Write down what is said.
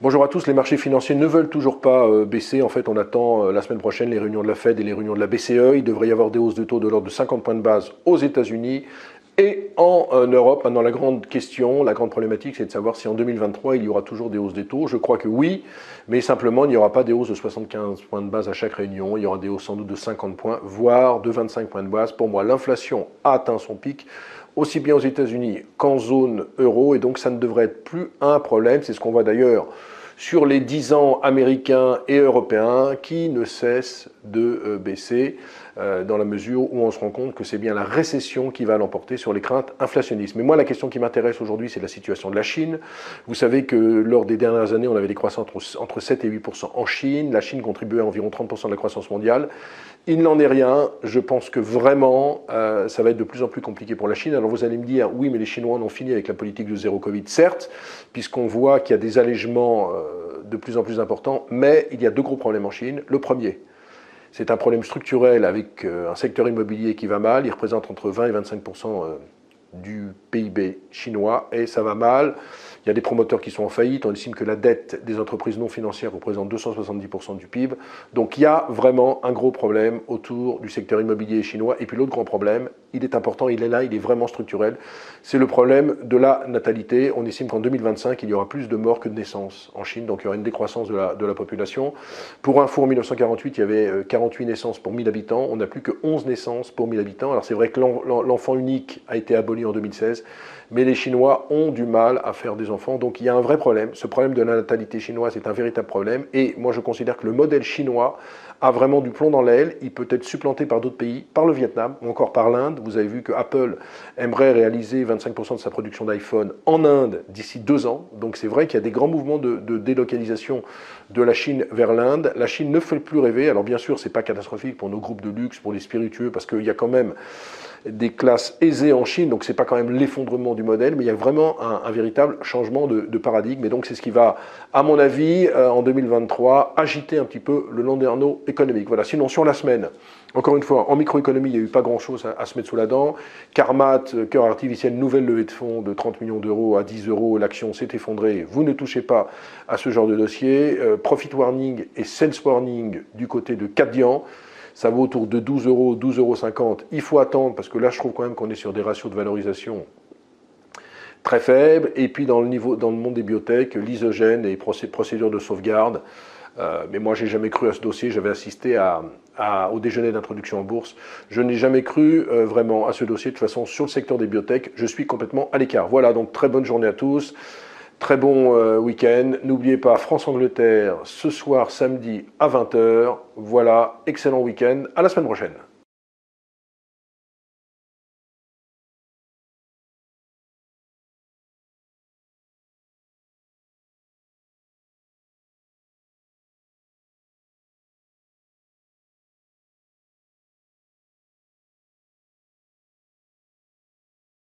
Bonjour à tous, les marchés financiers ne veulent toujours pas baisser. En fait, on attend la semaine prochaine les réunions de la Fed et les réunions de la BCE. Il devrait y avoir des hausses de taux de l'ordre de 50 points de base aux États-Unis et en Europe. Maintenant, la grande question, la grande problématique, c'est de savoir si en 2023, il y aura toujours des hausses des taux. Je crois que oui, mais simplement, il n'y aura pas des hausses de 75 points de base à chaque réunion. Il y aura des hausses sans doute de 50 points, voire de 25 points de base. Pour moi, l'inflation a atteint son pic, aussi bien aux États-Unis qu'en zone euro, et donc ça ne devrait être plus un problème. C'est ce qu'on voit d'ailleurs sur les 10 ans américains et européens qui ne cessent de baisser dans la mesure où on se rend compte que c'est bien la récession qui va l'emporter sur les craintes inflationnistes. Mais moi, la question qui m'intéresse aujourd'hui, c'est la situation de la Chine. Vous savez que lors des dernières années, on avait des croissances entre 7 et 8% en Chine. La Chine contribuait à environ 30% de la croissance mondiale. Il n'en est rien. Je pense que vraiment, ça va être de plus en plus compliqué pour la Chine. Alors vous allez me dire, oui, mais les Chinois en ont fini avec la politique de zéro Covid, certes, puisqu'on voit qu'il y a des allègements de plus en plus importants, mais il y a deux gros problèmes en Chine. Le premier, c'est un problème structurel avec un secteur immobilier qui va mal. Il représente entre 20 et 25% du PIB chinois et ça va mal. Il y a des promoteurs qui sont en faillite. On estime que la dette des entreprises non financières représente 270% du PIB. Donc il y a vraiment un gros problème autour du secteur immobilier chinois. Et puis l'autre grand problème, il est important, il est là, il est vraiment structurel. C'est le problème de la natalité. On estime qu'en 2025, il y aura plus de morts que de naissances en Chine. Donc il y aura une décroissance de la population. Pour info, en 1948, il y avait 48 naissances pour 1000 habitants. On n'a plus que 11 naissances pour 1000 habitants. Alors c'est vrai que l'enfant unique a été aboli en 2016. Mais les Chinois ont du mal à faire des enfants. Donc il y a un vrai problème. Ce problème de la natalité chinoise est un véritable problème. Et moi, je considère que le modèle chinois a vraiment du plomb dans l'aile. Il peut être supplanté par d'autres pays, par le Vietnam ou encore par l'Inde. Vous avez vu que Apple aimerait réaliser 25% de sa production d'iPhone en Inde d'ici 2 ans. Donc c'est vrai qu'il y a des grands mouvements de délocalisation de la Chine vers l'Inde. La Chine ne fait plus rêver. Alors bien sûr, c'est pas catastrophique pour nos groupes de luxe, pour les spiritueux, parce qu'il y a quand même des classes aisées en Chine, donc c'est pas quand même l'effondrement du modèle, mais il y a vraiment un véritable changement de paradigme. Et donc c'est ce qui va, à mon avis, en 2023, agiter un petit peu le landerneau économique. Voilà. Sinon, sur la semaine, encore une fois, en microéconomie, il n'y a eu pas grand-chose à se mettre sous la dent. Carmat, cœur artificiel, nouvelle levée de fonds de 30 millions d'euros à 10 euros. L'action s'est effondrée. Vous ne touchez pas à ce genre de dossier. Profit warning et sales warning du côté de Kadian. Ça vaut autour de 12 euros, 12,50 euros. Il faut attendre parce que là, je trouve quand même qu'on est sur des ratios de valorisation très faibles. Et puis dans le monde des biotech, l'isogène et procédures de sauvegarde. Mais moi, j'ai jamais cru à ce dossier. J'avais assisté au déjeuner d'introduction en bourse. Je n'ai jamais cru vraiment à ce dossier. De toute façon, sur le secteur des biotech, je suis complètement à l'écart. Voilà, donc très bonne journée à tous. Très bon week-end. N'oubliez pas France-Angleterre ce soir samedi à 20 h. Voilà, excellent week-end. À la semaine prochaine.